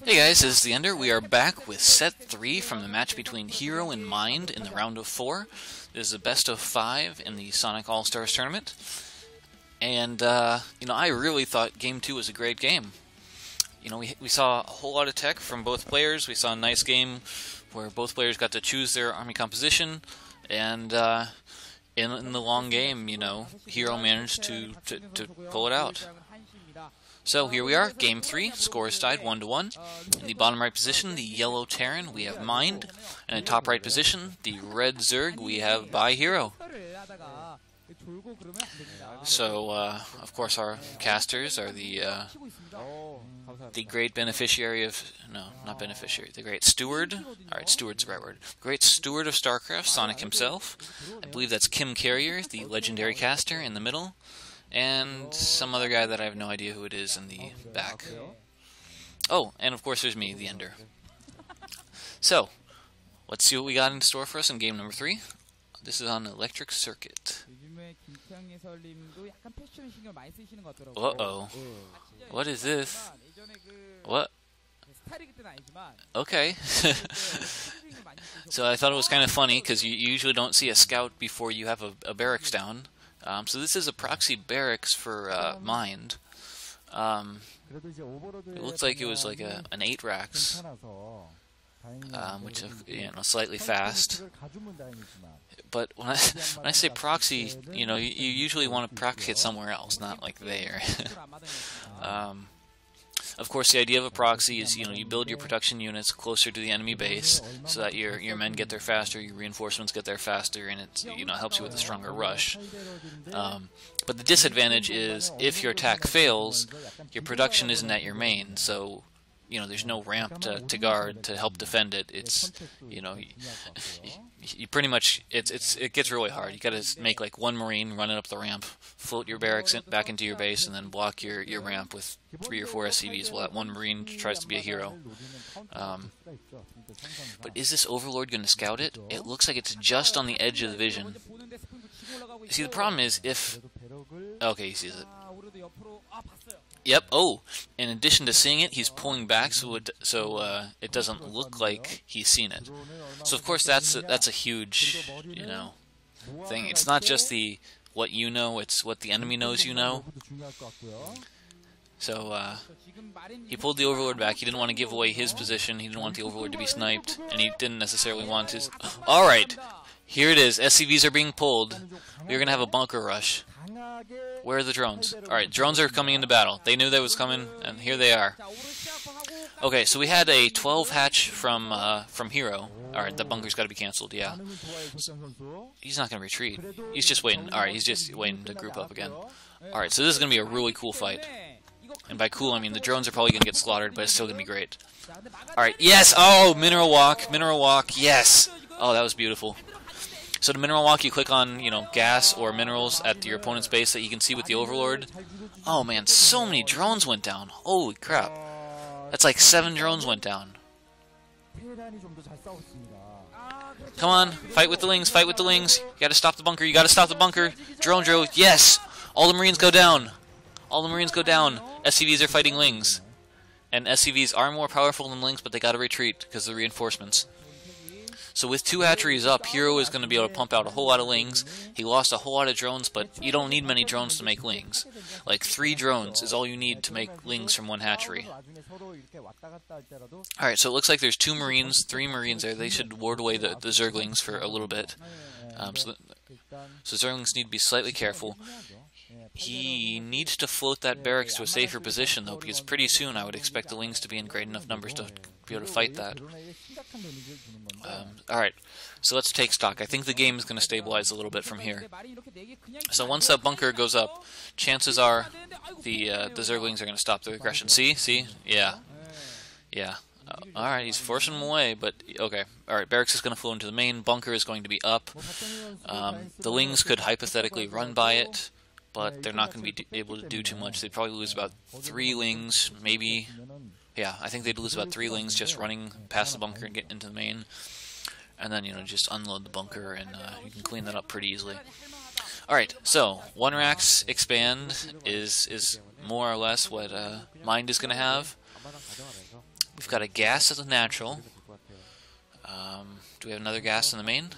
Hey guys, this is TheEnder. We are back with set 3 from the match between Hero and Mind in the round of 4. This is a best of 5 in the Sonic All-Stars tournament. And, I really thought Game 2 was a great game. We saw a whole lot of tech from both players. We saw a nice game where both players got to choose their army composition. And, in the long game, Hero managed to pull it out. So here we are, Game 3, score is tied 1-1. In the bottom right position, the yellow Terran, we have Mind. And in top right position, the red Zerg, we have by Hero. So, of course, our casters are the great beneficiary of... No, not beneficiary. The great steward. Alright, steward's the right word. Great steward of StarCraft, Sonic himself. I believe that's Kim Carrier, the legendary caster, in the middle. And some other guy that I have no idea who it is in the back. Oh, and of course there's me, TheEnder. So, let's see what we got in store for us in game number 3. This is on Electric Circuit. Uh-oh. What is this? What? Okay. So I thought it was kind of funny, because you usually don't see a scout before you have a barracks down. So this is a proxy barracks for Mind. It looks like it was like an 8 racks, which is slightly fast. But when I say proxy, you usually want to proxy it somewhere else, not like there. Of course, the idea of a proxy is, you build your production units closer to the enemy base so that your men get there faster, your reinforcements get there faster, and it helps you with a stronger rush. But the disadvantage is, if your attack fails, your production isn't at your main, so there's no ramp to guard to help defend it. It's you pretty much it gets really hard. You got to make like one Marine run it up the ramp, float your barracks back into your base, and then block your ramp with 3 or 4 SCVs while that one Marine tries to be a hero. But is this Overlord going to scout it? It looks like it's just on the edge of the vision. See, the problem is if... Okay, he sees it. Yep. Oh, in addition to seeing it, he's pulling back so it doesn't look like he's seen it. So of course that's a huge thing. It's not just what you know; it's what the enemy knows you know. So he pulled the Overlord back. He didn't want to give away his position. He didn't want the Overlord to be sniped, and he didn't necessarily want his. All right, here it is. SCVs are being pulled. We're gonna have a bunker rush. Where are the drones? Alright, drones are coming into battle. They knew that was coming, and here they are. Okay, so we had a 12 hatch from Hero. Alright, the bunker's gotta be cancelled, yeah. He's not gonna retreat. He's just waiting. Alright, he's just waiting to group up again. Alright, so this is gonna be a really cool fight. And by cool, I mean the drones are probably gonna get slaughtered, but it's still gonna be great. Alright, yes! Oh, Mineral Walk, yes! Oh, that was beautiful. So to Mineral Walk, you click on, gas or minerals at your opponent's base that you can see with the Overlord. Oh man, so many drones went down. Holy crap. That's like 7 drones went down. Come on, fight with the Lings, fight with the Lings. You gotta stop the bunker, you gotta stop the bunker. Drone, yes! All the Marines go down. All the Marines go down. SCVs are fighting Lings. And SCVs are more powerful than Lings, but they gotta retreat because of the reinforcements. So with 2 hatcheries up, Hero is going to be able to pump out a whole lot of Lings. He lost a whole lot of drones, but you don't need many drones to make Lings. Like 3 drones is all you need to make Lings from 1 hatchery. Alright, so it looks like there's 2 Marines, 3 Marines there. They should ward away the Zerglings for a little bit. So Zerglings need to be slightly careful. He needs to float that barracks to a safer position, though, because pretty soon I would expect the Lings to be in great enough numbers to be able to fight that. Alright, so let's take stock. I think the game is going to stabilize a little bit from here. So once that bunker goes up, chances are the Zerglings are going to stop their aggression. See? Yeah. Alright, he's forcing them away, but okay. Alright, barracks is going to flow into the main. Bunker is going to be up. The Lings could hypothetically run by it, but they're not going to be able to do too much. They'd probably lose about 3 Lings, maybe. Yeah, I think they'd lose about 3 Lings just running past the bunker and getting into the main. And then, just unload the bunker, and you can clean that up pretty easily. Alright, so one racks expand is more or less what Mind is going to have. We've got a gas as a natural. Do we have another gas in the main?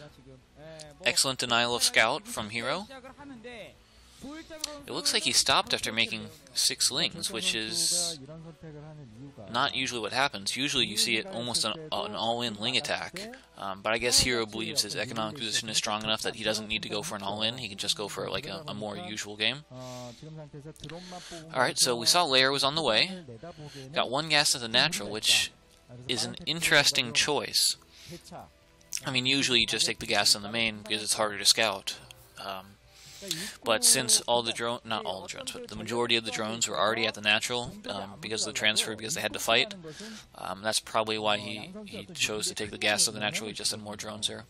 Excellent denial of scout from Hero. It looks like he stopped after making 6 lings, which is not usually what happens. Usually you see it almost an all-in ling attack, but I guess Hero believes his economic position is strong enough that he doesn't need to go for an all-in. He can just go for like a more usual game. Alright, so we saw Lair was on the way. Got one gas as a natural, which is an interesting choice. I mean, usually you just take the gas in the main because it's harder to scout. But since all the not all the drones, but the majority of the drones were already at the natural because of the transfer, because they had to fight, that's probably why he chose to take the gas of the natural. He just had more drones there.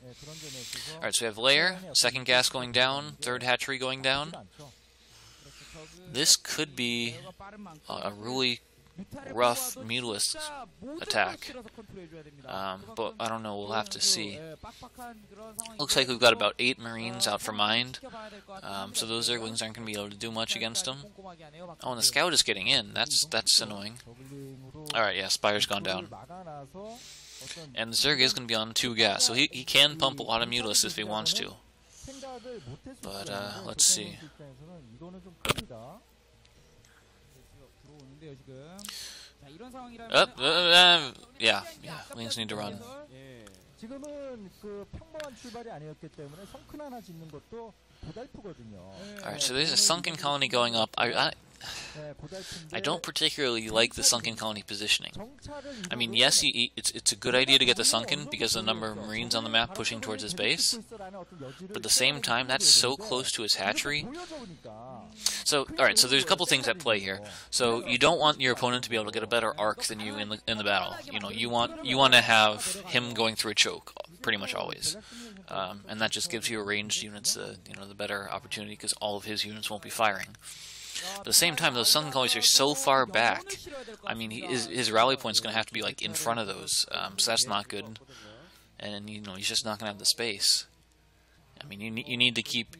Alright, so we have Lair, second gas going down, third hatchery going down. This could be a really rough Mutalist attack, but I don't know, we'll have to see. Looks like we've got about 8 Marines out for Mind, so those Zerglings aren't going to be able to do much against them. Oh, and the Scout is getting in, that's annoying. Alright, yeah, Spire's gone down. And the Zerg is going to be on 2 gas, so he can pump a lot of Mutalists if he wants to. But, let's see. Yeah, Lings need to run. Alright, so there's a sunken colony going up. I don't particularly like the sunken colony positioning. I mean, yes, it's a good idea to get the sunken because of the number of Marines on the map pushing towards his base, but at the same time, that's so close to his hatchery. So, alright, so there's a couple things at play here. So, you don't want your opponent to be able to get a better arc than you in the battle. You know, you want to have him going through a choke, pretty much always. And that just gives your ranged units the better opportunity because all of his units won't be firing. But at the same time, those sunken colonies are so far back. I mean, his rally point's going to have to be like in front of those, so that's not good. And he's just not going to have the space. I mean, you need to keep,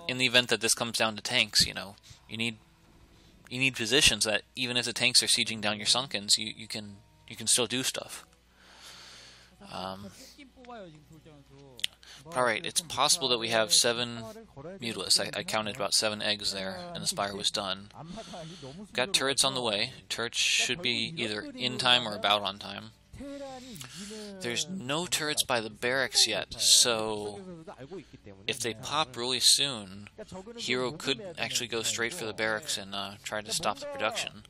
in the event that this comes down to tanks, you need positions that even if the tanks are sieging down your sunkens, you can still do stuff. Alright, it's possible that we have 7 Mutalists. I counted about 7 eggs there, and the Spire was done. Got turrets on the way. Turrets should be either in time or about on time. There's no turrets by the barracks yet, so if they pop really soon, Hero could actually go straight for the barracks and try to stop the production.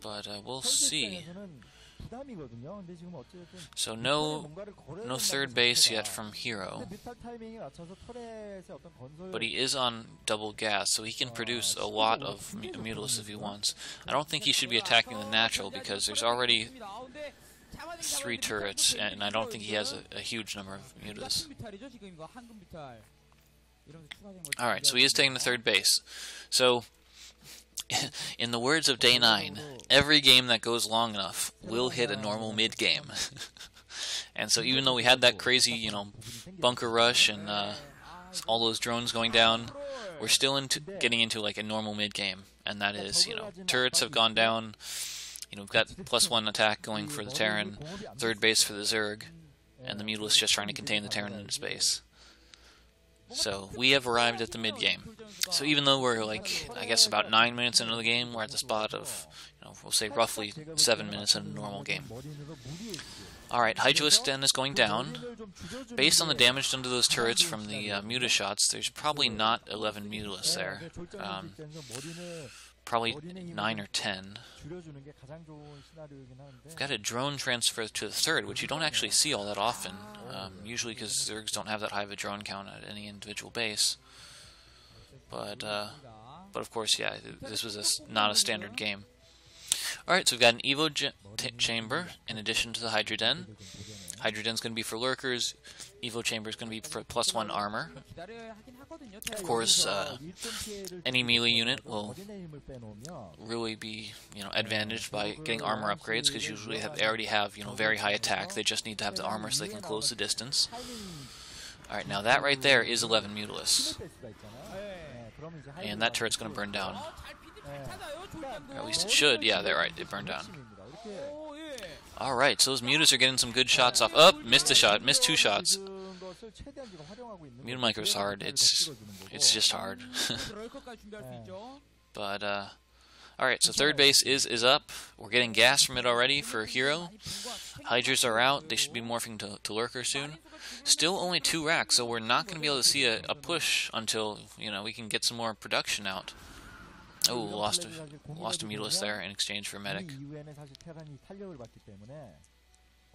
But we'll see. So no third base yet from Hero, but he is on double gas, so he can produce a lot of Mutalists if he wants. I don't think he should be attacking the natural because there's already 3 turrets, and I don't think he has a huge number of Mutalists. Alright, so he is taking the third base. So, in the words of Day 9, every game that goes long enough will hit a normal mid-game. And so even though we had that crazy, bunker rush and all those drones going down, we're still getting into like a normal mid-game. And that is, turrets have gone down, we've got +1 attack going for the Terran, third base for the Zerg, and the Mutalist just trying to contain the Terran into space. So, we have arrived at the mid-game. So even though we're, I guess about 9 minutes into the game, we're at the spot of, we'll say roughly 7 minutes in a normal game. Alright, Hydralisk Den is going down. Based on the damage done to those turrets from the Muta shots, there's probably not 11 Mutalists there. Probably 9 or 10. We've got a drone transfer to the third, which you don't actually see all that often, usually because Zergs don't have that high of a drone count at any individual base. But of course, yeah, this was not a standard game. Alright, so we've got an Evo chamber in addition to the Hydra Den. Hydra Den's going to be for lurkers. Evo chamber is going to be for +1 armor. Of course, any melee unit will really be, advantaged by getting armor upgrades because usually they already have, very high attack. They just need to have the armor so they can close the distance. Alright, now that right there is 11 Mutalisks. And that turret's going to burn down. Or at least it should. Yeah, they're right. It burned down. Alright, so those Mutas are getting some good shots off. Oh, missed a shot. Missed 2 shots. Muta Micro's hard. It's just hard. But, alright, so third base is up. We're getting gas from it already for Hero. Hydras are out. They should be morphing to Lurker soon. Still only 2 racks, so we're not going to be able to see a push until, you know, we can get some more production out. Oh, lost a Mutalisk there in exchange for a Medic.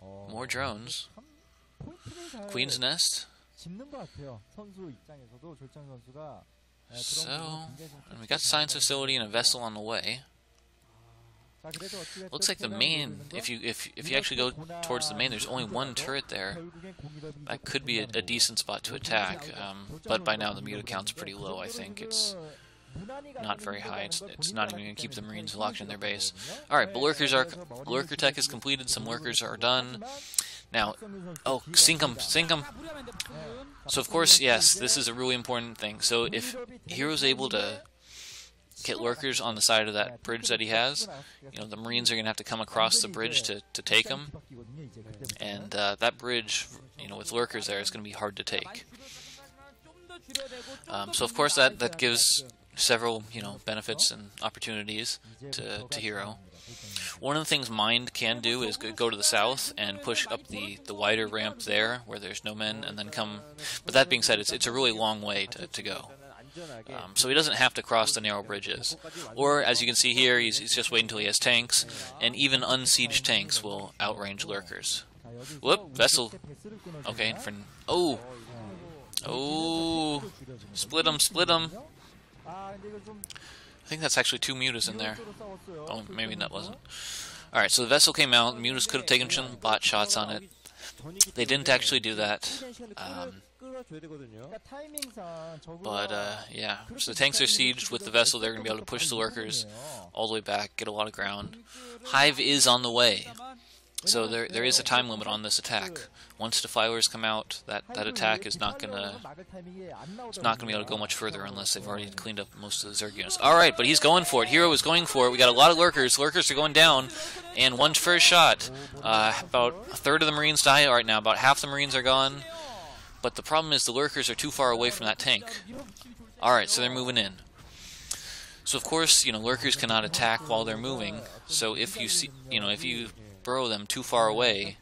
More drones. Queen's Nest. So, and we got Science Facility and a vessel on the way. Looks like the main, if you actually go towards the main, there's only 1 turret there. That could be a decent spot to attack, but by now the Muta count's pretty low, I think. It's not very high. It's not even going to keep the Marines locked in their base. Alright, but Lurker tech is completed, some Lurkers are done. Now, oh, sink 'em, sink 'em. So of course, yes, this is a really important thing. So if Hero's able to get Lurkers on the side of that bridge that he has, you know, the Marines are going to have to come across the bridge to take him. And that bridge, you know, with Lurkers there is going to be hard to take. So of course that gives several, you know, benefits and opportunities to Hero. One of the things Mind can do is go to the south and push up the wider ramp there where there's no men, and then come. But that being said, it's a really long way to go. So he doesn't have to cross the narrow bridges. Or, as you can see here, he's just waiting until he has tanks, and even unsieged tanks will outrange Lurkers. Whoop, vessel. Okay, oh! Oh! Split him, split him! I think that's actually 2 Mutas in there. Oh, maybe that wasn't. Alright, so the vessel came out. Mutas could have taken some bot shots on it. They didn't actually do that. Yeah. So the tanks are sieged with the vessel. They're going to be able to push the Lurkers all the way back, get a lot of ground. Hive is on the way. So there is a time limit on this attack. Once Defilers come out, that attack is not gonna be able to go much further unless they've already cleaned up most of the Zerg units. All right, but he's going for it. Hero is going for it. We got a lot of Lurkers. Lurkers are going down, and one's first shot. About a third of the Marines die right now. About half the Marines are gone. But the problem is the Lurkers are too far away from that tank. All right, so they're moving in. So of course, you know, Lurkers cannot attack while they're moving. So if you see, you know, if you burrow them too far away,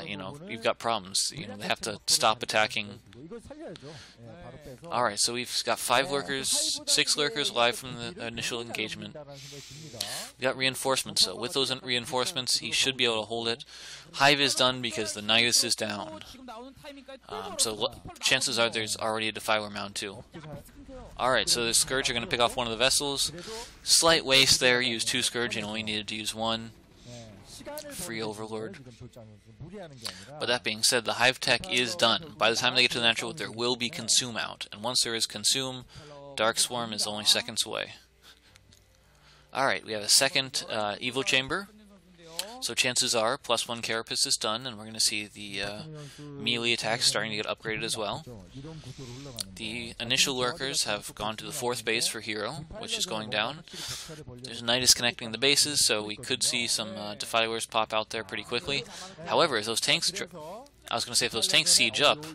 you know, you've got problems. You know, they have to stop attacking. Alright, so we've got 5 Lurkers, 6 Lurkers alive from the initial engagement. We got reinforcements, so with those reinforcements, he should be able to hold it. Hive is done because the Nidus is down. So chances are there's already a Defiler mound too. Alright, so the Scourge are going to pick off one of the vessels. Slight waste there, use 2 Scourge and only needed to use 1. Free Overlord. But that being said, the Hive tech is done. By the time they get to the natural, there will be Consume out. And once there is Consume, Dark Swarm is only seconds away. Alright, we have a second Evo Chamber. So chances are, +1 Carapace is done, and we're going to see the melee attacks starting to get upgraded as well. The initial Lurkers have gone to the 4th base for Hero, which is going down. There's a Nidus connecting the bases, so we could see some Defilers pop out there pretty quickly. However, if those tanks, if those tanks siege up,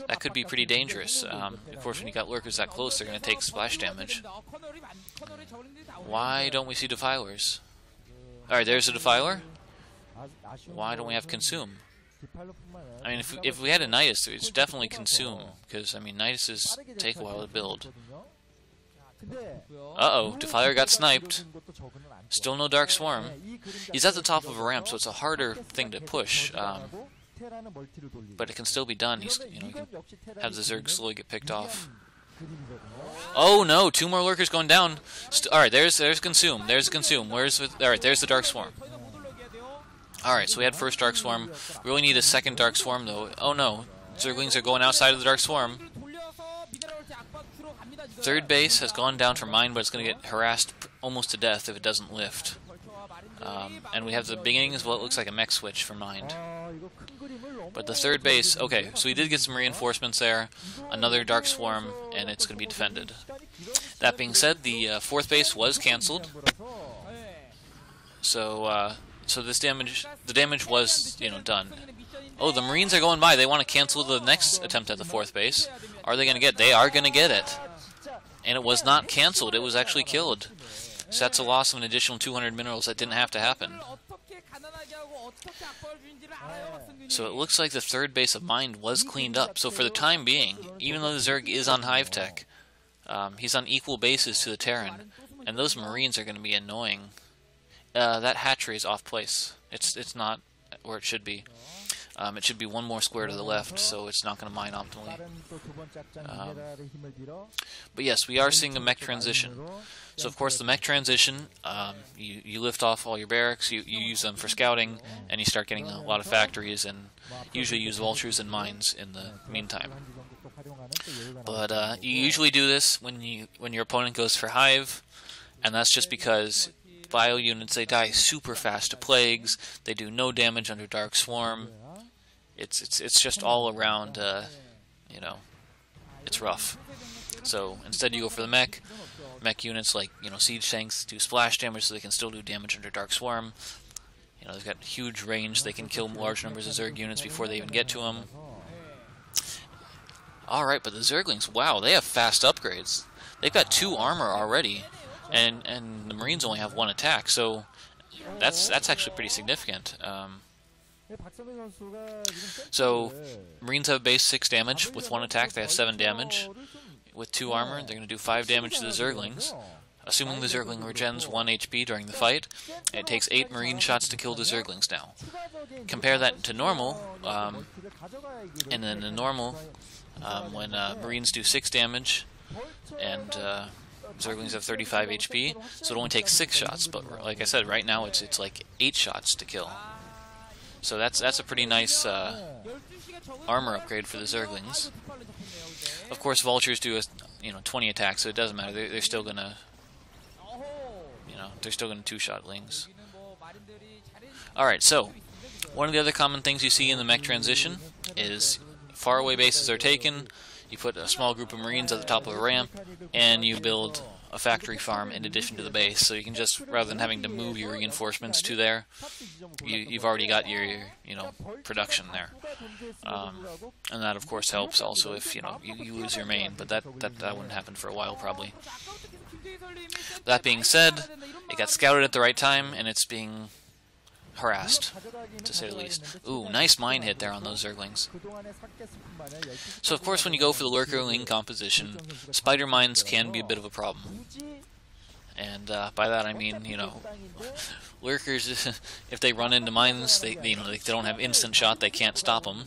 that could be pretty dangerous. Of course, when you got Lurkers that close, they're going to take splash damage. Why don't we see Defilers? Alright, there's a Defiler. Why don't we have Consume? I mean, if we had a Nidus, it's definitely Consume, because, I mean, Niduses take a while to build. Uh-oh, Defiler got sniped. Still no Dark Swarm. He's at the top of a ramp, so it's a harder thing to push. But it can still be done. You know, he can have the Zerg slowly get picked off. Oh no, 2 more Lurkers going down. Alright, there's Consume. There's Consume. Alright, there's the Dark Swarm. Alright, so we had first Dark Swarm. We really need a second Dark Swarm though. Oh no, Zerglings are going outside of the Dark Swarm. 3rd base has gone down for mine, but it's going to get harassed almost to death if it doesn't lift. And we have the beginning of what looks like a mech switch for Mind. But the third base, okay, so we did get some reinforcements there, another Dark Swarm, and it's going to be defended. That being said, the fourth base was cancelled. So this damage, the damage was, done. Oh, the Marines are going by. They want to cancel the next attempt at the fourth base. Are they going to get it? They are going to get it. And it was not cancelled. It was actually killed. So that's a loss of an additional 200 minerals that didn't have to happen. So it looks like the third base of Mind was cleaned up. So for the time being, even though the Zerg is on Hive Tech, he's on equal bases to the Terran. And those Marines are going to be annoying. That hatchery is off place. It's not where it should be. It should be one more square to the left, so it's not going to mine optimally. But yes, we are seeing a mech transition. So of course the mech transition, you lift off all your barracks, you use them for scouting, and you start getting a lot of factories, and usually use vultures and mines in the meantime. But you usually do this when your opponent goes for Hive, and that's just because bio units, they die super fast to plagues, they do no damage under Dark Swarm. It's just all around, it's rough. So instead you go for the mech. Mech units like, siege tanks do splash damage, so they can still do damage under Dark Swarm. They've got huge range, they can kill large numbers of Zerg units before they even get to them. Alright, but the Zerglings, wow, they have fast upgrades. They've got 2 armor already, and the Marines only have 1 attack, so that's actually pretty significant. So, Marines have base 6 damage. With 1 attack, they have 7 damage. With 2 armor, they're going to do 5 damage to the Zerglings. Assuming the Zergling regens 1 HP during the fight, it takes 8 Marine shots to kill the Zerglings now. Compare that to normal, and then in normal, when Marines do 6 damage, and Zerglings have 35 HP, so it only takes 6 shots, but like I said, right now it's like 8 shots to kill. So that's a pretty nice armor upgrade for the Zerglings. Of course, vultures do 20 attacks, so it doesn't matter. They're still gonna, they're still gonna 2-shot lings. All right, so one of the other common things you see in the mech transition is faraway bases are taken. You put a small group of Marines at the top of a ramp, and you build a factory farm in addition to the base. So you can just, rather than having to move your reinforcements to there, you've already got your production there. And that of course helps also if you lose your main, but that wouldn't happen for a while probably. That being said, it got scouted at the right time, and it's being harassed, to say the least. Ooh, nice mine hit there on those Zerglings. So of course when you go for the lurker ling composition, spider mines can be a bit of a problem. And by that I mean, lurkers, if they run into mines, they don't have instant shot, they can't stop them.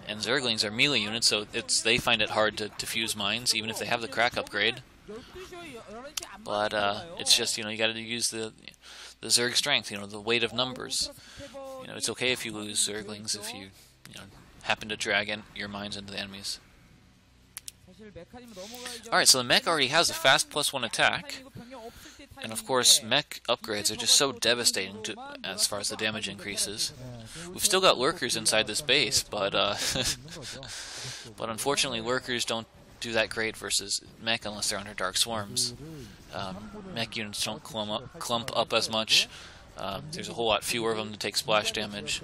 And Zerglings are melee units, so they find it hard to defuse mines, even if they have the crack upgrade. But it's just, you got to use the Zerg strength, the weight of numbers. It's okay if you lose Zerglings if you, happen to drag your mines into the enemies. Alright, so the mech already has a fast +1 attack. And of course, mech upgrades are just so devastating as far as the damage increases. We've still got lurkers inside this base, but but unfortunately lurkers don't do that great versus mech unless they're under Dark Swarms. Mech units don't clump up as much. There's a whole lot fewer of them to take splash damage.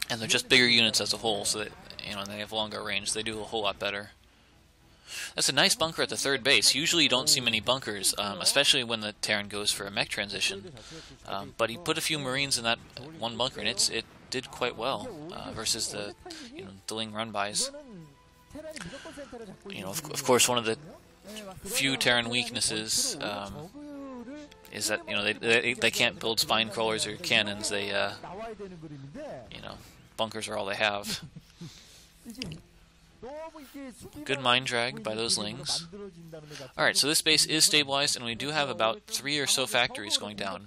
And they're just bigger units as a whole, so that, they have longer range. They do a whole lot better. That's a nice bunker at the third base. Usually you don't see many bunkers, especially when the Terran goes for a mech transition. But he put a few Marines in that one bunker, and it did quite well versus the Ling run-bys. Of course, one of the few Terran weaknesses is that they can't build spine crawlers or cannons. They bunkers are all they have. Good mine drag by those lings. Alright, so this base is stabilized, and we do have about 3 or so factories going down.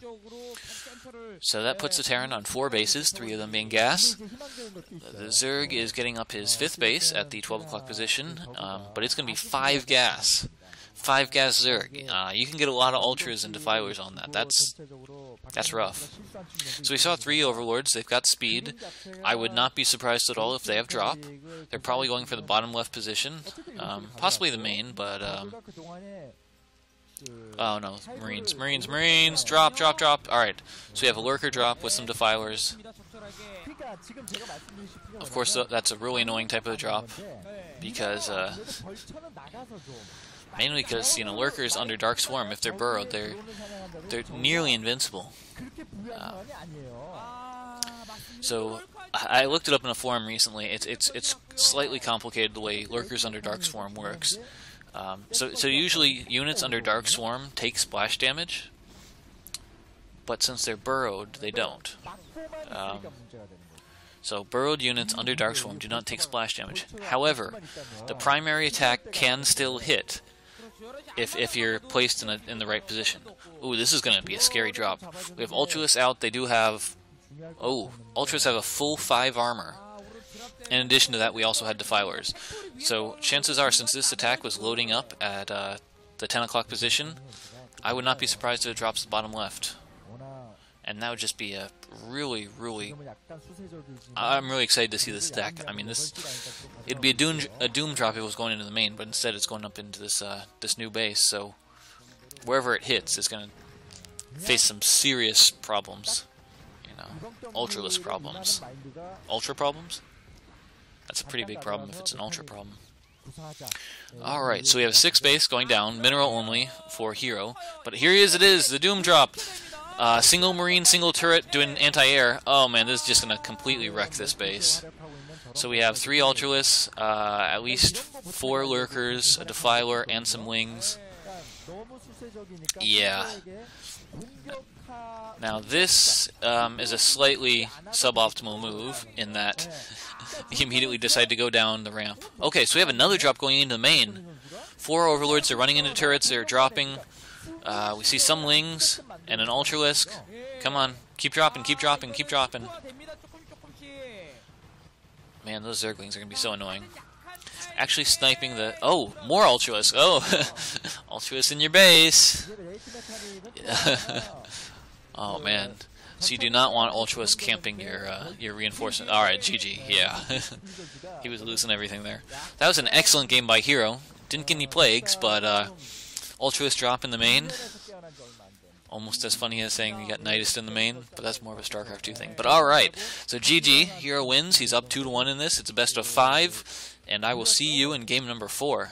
So that puts the Terran on 4 bases, 3 of them being gas. The Zerg is getting up his 5th base at the 12 o'clock position, but it's going to be 5 gas. 5 gas Zerg. You can get a lot of ultras and defilers on that. That's rough. So we saw 3 overlords. They've got speed. I would not be surprised at all if they have drop. They're probably going for the bottom left position, possibly the main, but oh no, Marines, drop. Alright, so we have a lurker drop with some defilers. Of course, that's a really annoying type of drop, because, mainly because, you know, lurkers under Dark Swarm, if they're burrowed, they're nearly invincible. So, I looked it up in a forum recently. It's slightly complicated the way lurkers under Dark Swarm works. So usually units under Dark Swarm take splash damage, but since they're burrowed, they don't. So burrowed units under Dark Swarm do not take splash damage. However, the primary attack can still hit if you're placed in the right position. Ooh, this is going to be a scary drop. We have Ultralists out. They do have... Oh, Ultras have a full 5 armor. In addition to that, we also had defilers. So chances are, since this attack was loading up at the 10 o'clock position, I would not be surprised if it drops the bottom left. And that would just be a really... I'm really excited to see this deck. I mean, it'd be a doom drop if it was going into the main, but instead it's going up into this new base. So wherever it hits, it's going to face some serious problems. You know, ultraless problems. Ultra problems? That's a pretty big problem if it's an ultra problem. Alright, so we have a 6 base going down, mineral only for hero. But here it is, the doom drop. Single marine, single turret doing anti-air. Oh man, this is just going to completely wreck this base. So we have 3 ultralists, at least 4 lurkers, a defiler, and some wings. Yeah. Now this is a slightly suboptimal move in that he immediately decided to go down the ramp. Okay, so we have another drop going into the main. 4 overlords are running into turrets, they're dropping. We see some wings and an ultralisk. Come on, keep dropping. Man, those zerglings are going to be so annoying. Actually sniping the... Oh, more ultralisk. Oh, ultralisk in your base. Oh, man. So you do not want ultralisk camping your reinforcement. Alright, GG, yeah. He was losing everything there. That was an excellent game by Hero. Didn't get any plagues, but ultralisk drop in the main. Almost as funny as saying you got Nightist in the main, but that's more of a StarCraft 2 thing. But alright, so GG, Hero wins. He's up 2-1 in this. It's a best of 5, and I will see you in game number 4.